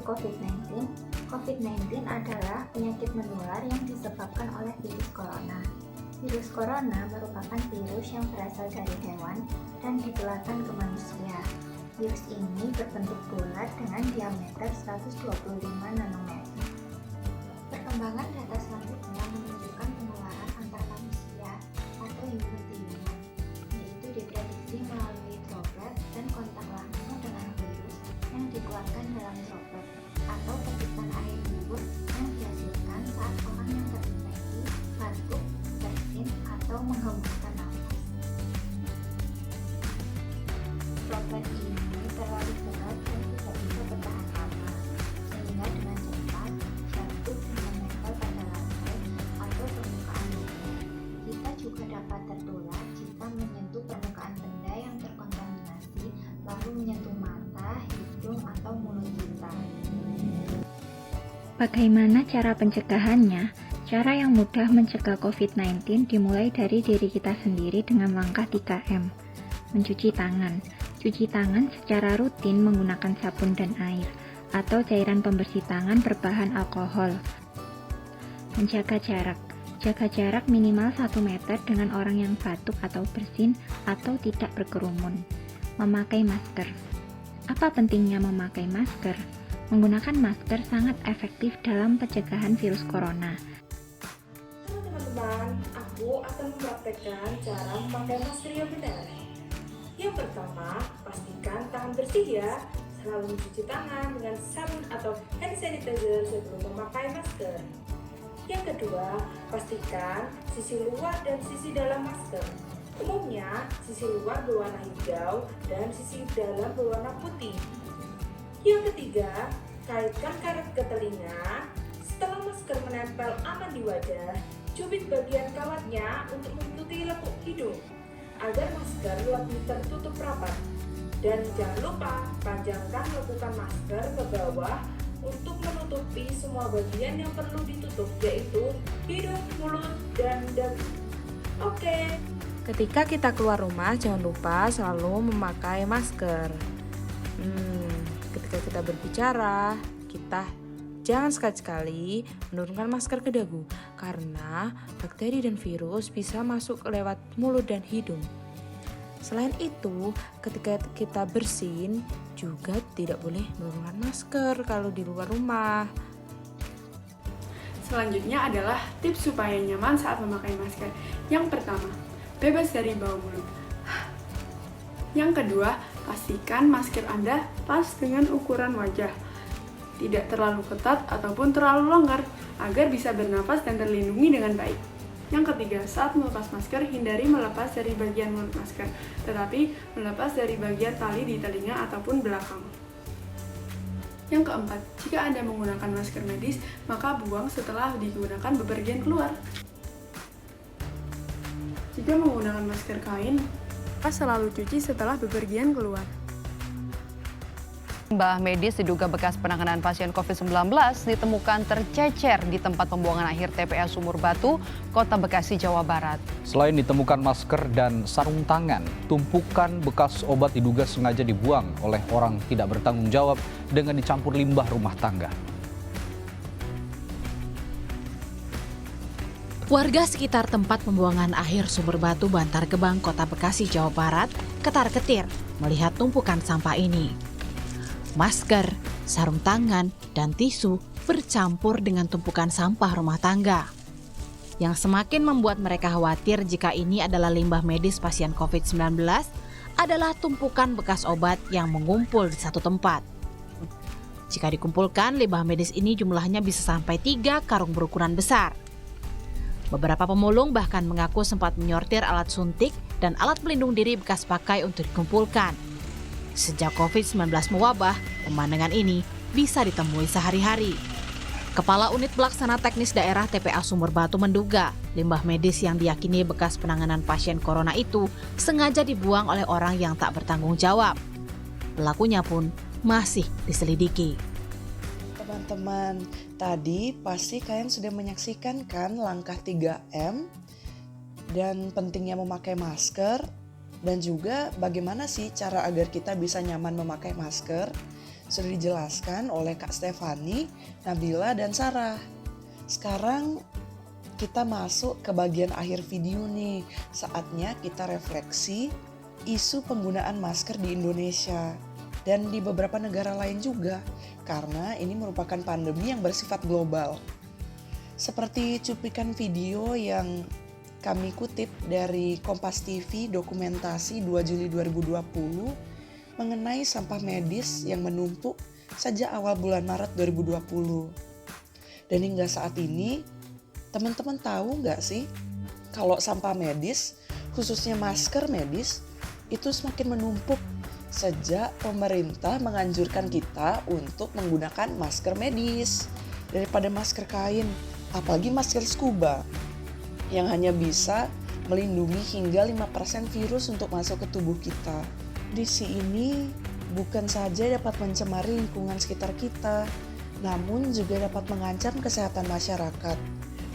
itu COVID-19? COVID-19 adalah penyakit menular yang disebabkan oleh virus corona. Virus corona merupakan virus yang berasal dari hewan dan ditularkan ke manusia. Virus ini berbentuk bulat dengan diameter 125 nanometer. Perkembangan data selanjutnya menunjukkan penularan antar manusia atau human to human, yaitu diprediksi melalui droplet dan kontak langsung dengan virus yang dikeluarkan dalam droplet atau petikan air liur yang dihasilkan saat orang yang terinfeksi batuk, bersin, atau menghembuskan nafas. Droplet ini terlalu berat dan tidak bisa bertahan lama, sehingga dengan cepat jatuh dan menempel pada lantai atau permukaan bumi. Kita juga dapat tertular jika menyentuh permukaan benda yang terkontaminasi, lalu menyentuh mata, hidung, atau mulut kita. Bagaimana cara pencegahannya? Cara yang mudah mencegah COVID-19 dimulai dari diri kita sendiri dengan langkah 3M. Mencuci tangan. Cuci tangan secara rutin menggunakan sabun dan air, atau cairan pembersih tangan berbahan alkohol. Menjaga jarak. Jaga jarak minimal 1 meter dengan orang yang batuk atau bersin atau tidak berkerumun. Memakai masker. Apa pentingnya memakai masker? Menggunakan masker sangat efektif dalam pencegahan virus corona. Halo teman-teman, aku akan mempraktekkan cara memakai masker yang benar. Yang pertama, pastikan tangan bersih ya. Selalu mencuci tangan dengan sabun atau hand sanitizer sebelum memakai masker. Yang kedua, pastikan sisi luar dan sisi dalam masker. Umumnya, sisi luar berwarna hijau dan sisi dalam berwarna putih. Yang ketiga, kaitkan karet ke telinga. Setelah masker menempel aman di wajah, cubit bagian kawatnya untuk menutupi lekuk hidung agar masker lebih tertutup rapat. Dan jangan lupa panjangkan lekukan masker ke bawah untuk menutupi semua bagian yang perlu ditutup, yaitu hidung, mulut, dan dagu. Oke. Ketika kita keluar rumah, jangan lupa selalu memakai masker. Ketika kita berbicara, kita jangan sekali-sekali menurunkan masker ke dagu karena bakteri dan virus bisa masuk lewat mulut dan hidung. Selain itu, ketika kita bersin juga tidak boleh menurunkan masker kalau di luar rumah. Selanjutnya adalah tips supaya nyaman saat memakai masker. Yang pertama, bebas dari bau mulut. Yang kedua, pastikan masker Anda pas dengan ukuran wajah. Tidak terlalu ketat ataupun terlalu longgar agar bisa bernafas dan terlindungi dengan baik. Yang ketiga, saat melepas masker, hindari melepas dari bagian mulut masker, tetapi melepas dari bagian tali di telinga ataupun belakang. Yang keempat, jika Anda menggunakan masker medis, maka buang setelah digunakan bepergian keluar. Jika menggunakan masker kain, selalu cuci setelah bepergian keluar. Limbah medis diduga bekas penanganan pasien COVID-19 ditemukan tercecer di tempat pembuangan akhir TPA Sumur Batu, Kota Bekasi, Jawa Barat. Selain ditemukan masker dan sarung tangan, tumpukan bekas obat diduga sengaja dibuang oleh orang tidak bertanggung jawab dengan dicampur limbah rumah tangga. Warga sekitar tempat pembuangan akhir Sumur Batu, Bantar Gebang, Kota Bekasi, Jawa Barat, ketar-ketir melihat tumpukan sampah ini. Masker, sarung tangan, dan tisu bercampur dengan tumpukan sampah rumah tangga. Yang semakin membuat mereka khawatir jika ini adalah limbah medis pasien COVID-19 adalah tumpukan bekas obat yang mengumpul di satu tempat. Jika dikumpulkan, limbah medis ini jumlahnya bisa sampai 3 karung berukuran besar. Beberapa pemulung bahkan mengaku sempat menyortir alat suntik dan alat pelindung diri bekas pakai untuk dikumpulkan. Sejak COVID-19 mewabah, pemandangan ini bisa ditemui sehari-hari. Kepala Unit Pelaksana Teknis Daerah TPA Sumur Batu menduga limbah medis yang diyakini bekas penanganan pasien corona itu sengaja dibuang oleh orang yang tak bertanggung jawab. Pelakunya pun masih diselidiki. Teman-teman, tadi pasti kalian sudah menyaksikan kan langkah 3M dan pentingnya memakai masker dan juga bagaimana sih cara agar kita bisa nyaman memakai masker. sudah dijelaskan oleh Kak Stefani, Nabila, dan Sarah. Sekarang kita masuk ke bagian akhir video nih. Saatnya kita refleksi isu penggunaan masker di Indonesia dan di beberapa negara lain juga, karena ini merupakan pandemi yang bersifat global. Seperti cuplikan video yang kami kutip dari Kompas TV dokumentasi 2 Juli 2020 mengenai sampah medis yang menumpuk sejak awal bulan Maret 2020. Dan hingga saat ini, teman-teman tahu nggak sih kalau sampah medis, khususnya masker medis, itu semakin menumpuk sejak pemerintah menganjurkan kita untuk menggunakan masker medis daripada masker kain, apalagi masker scuba yang hanya bisa melindungi hingga 5% virus untuk masuk ke tubuh kita. Kondisi ini bukan saja dapat mencemari lingkungan sekitar kita, namun juga dapat mengancam kesehatan masyarakat,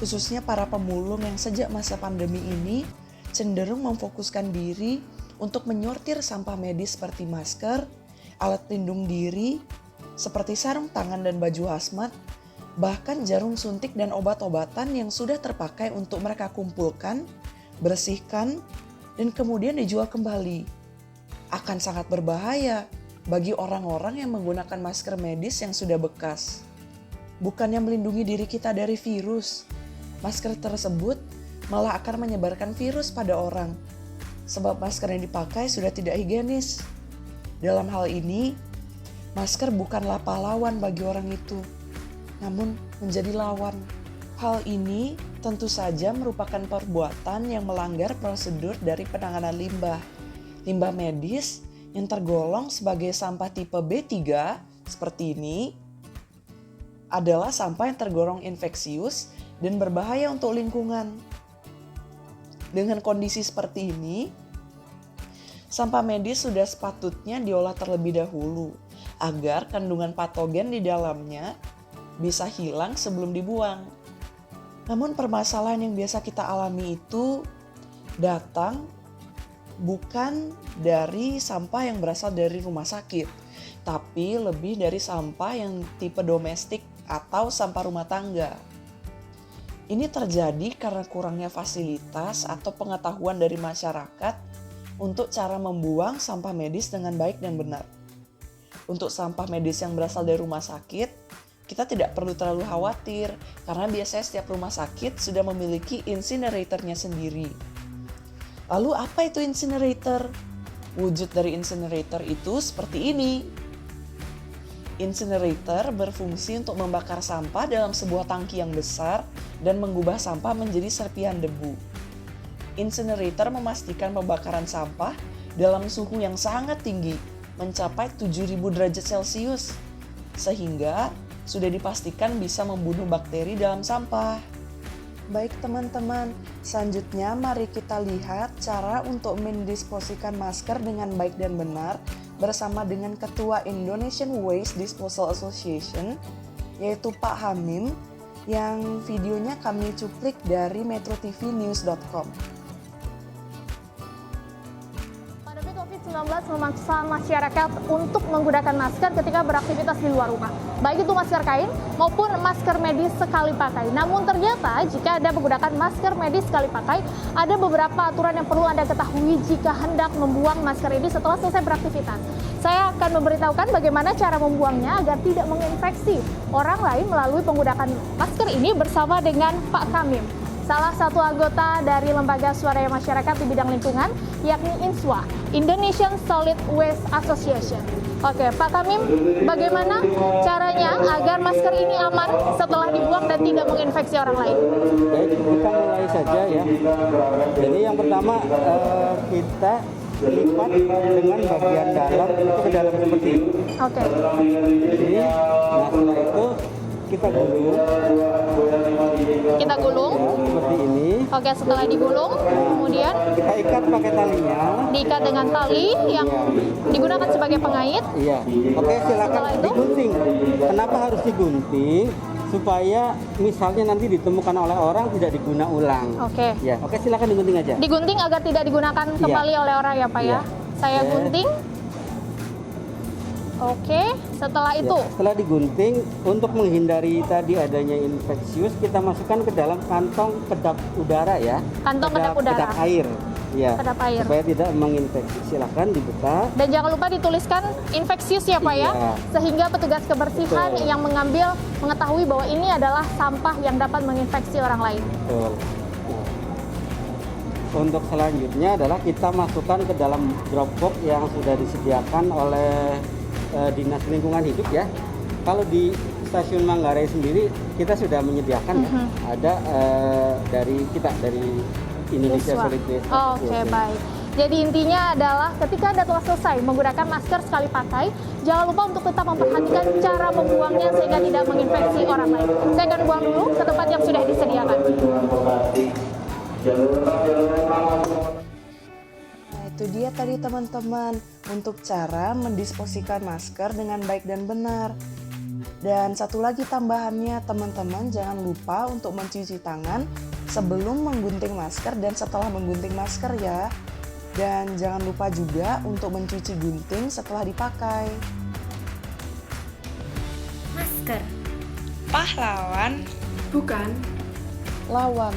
khususnya para pemulung yang sejak masa pandemi ini cenderung memfokuskan diri untuk menyortir sampah medis seperti masker, alat pelindung diri, seperti sarung tangan dan baju hazmat, bahkan jarum suntik dan obat-obatan yang sudah terpakai untuk mereka kumpulkan, bersihkan, dan kemudian dijual kembali. Akan sangat berbahaya bagi orang-orang yang menggunakan masker medis yang sudah bekas. Bukannya melindungi diri kita dari virus, masker tersebut malah akan menyebarkan virus pada orang, sebab masker yang dipakai sudah tidak higienis. Dalam hal ini, masker bukanlah pahlawan bagi orang itu, namun menjadi lawan. Hal ini tentu saja merupakan perbuatan yang melanggar prosedur dari penanganan limbah. Limbah medis yang tergolong sebagai sampah tipe B3 seperti ini adalah sampah yang tergolong infeksius dan berbahaya untuk lingkungan. Dengan kondisi seperti ini, sampah medis sudah sepatutnya diolah terlebih dahulu agar kandungan patogen di dalamnya bisa hilang sebelum dibuang. Namun permasalahan yang biasa kita alami itu datang bukan dari sampah yang berasal dari rumah sakit, tapi lebih dari sampah yang tipe domestik atau sampah rumah tangga. Ini terjadi karena kurangnya fasilitas atau pengetahuan dari masyarakat untuk cara membuang sampah medis dengan baik dan benar. Untuk sampah medis yang berasal dari rumah sakit, kita tidak perlu terlalu khawatir karena biasanya setiap rumah sakit sudah memiliki incineratornya sendiri. Lalu apa itu incinerator? Wujud dari incinerator itu seperti ini. Incinerator berfungsi untuk membakar sampah dalam sebuah tangki yang besar dan mengubah sampah menjadi serpihan debu. Incinerator memastikan pembakaran sampah dalam suhu yang sangat tinggi, mencapai 7.000 derajat Celcius, sehingga sudah dipastikan bisa membunuh bakteri dalam sampah. Baik teman-teman, selanjutnya mari kita lihat cara untuk mendisposikan masker dengan baik dan benar bersama dengan Ketua Indonesian Waste Disposal Association, yaitu Pak Hamim, yang videonya kami cuplik dari metrotvnews.com. COVID-19 memaksa masyarakat untuk menggunakan masker ketika beraktivitas di luar rumah, baik itu masker kain maupun masker medis sekali pakai. Namun ternyata jika Anda menggunakan masker medis sekali pakai, ada beberapa aturan yang perlu Anda ketahui jika hendak membuang masker ini setelah selesai beraktivitas. Saya akan memberitahukan bagaimana cara membuangnya agar tidak menginfeksi orang lain melalui penggunaan masker ini bersama dengan Pak Kamim, salah satu anggota dari Lembaga Swadaya Masyarakat di bidang lingkungan, yakni INSWA, Indonesian Solid Waste Association. Oke, Pak Kamim, bagaimana caranya agar masker ini aman setelah dibuang dan tidak menginfeksi orang lain? Baik, kita mulai saja ya. Jadi yang pertama kita lipat dengan bagian dalam itu ke dalam seperti ini. Oke. Jadi, nah setelah itu kita gulung. Kita gulung. Ya, seperti ini. Oke, setelah digulung, kemudian kita ikat pakai talinya. Diikat dengan tali yang digunakan sebagai pengait. Iya. Oke, silakan Setelah itu? digunting. Kenapa harus digunting? Supaya misalnya nanti ditemukan oleh orang tidak diguna ulang. Oke. Ya, oke silakan digunting aja. Digunting agar tidak digunakan kembali oleh orang ya Pak ya. Iya. Saya Oke. gunting. Oke, setelah itu Ya, setelah digunting, untuk menghindari tadi adanya infeksius, kita masukkan ke dalam kantong kedap udara ya. Kantong kedap udara. Kedap air. Ya, Kedap air. supaya tidak menginfeksi. Silakan dibuka. Dan jangan lupa dituliskan infeksius ya Pak ya, Iya. sehingga petugas kebersihan Betul. yang mengambil mengetahui bahwa ini adalah sampah yang dapat menginfeksi orang lain. Betul. Nah, untuk selanjutnya adalah kita masukkan ke dalam drop box yang sudah disediakan oleh Dinas Lingkungan Hidup ya. Kalau di Stasiun Manggarai sendiri kita sudah menyediakan ya, ada dari Indonesia Siswa. Solid Waste. Oke, baik. Jadi intinya adalah ketika Anda telah selesai menggunakan masker sekali pakai, jangan lupa untuk tetap memperhatikan cara membuangnya sehingga tidak menginfeksi orang lain. Saya akan buang dulu ke tempat yang sudah disediakan. Nah, itu dia tadi teman-teman untuk cara mendisposikan masker dengan baik dan benar. Dan satu lagi tambahannya, teman-teman jangan lupa untuk mencuci tangan sebelum menggunting masker dan setelah menggunting masker ya. Dan jangan lupa juga untuk mencuci gunting setelah dipakai. Masker. Pahlawan Bukan Lawan.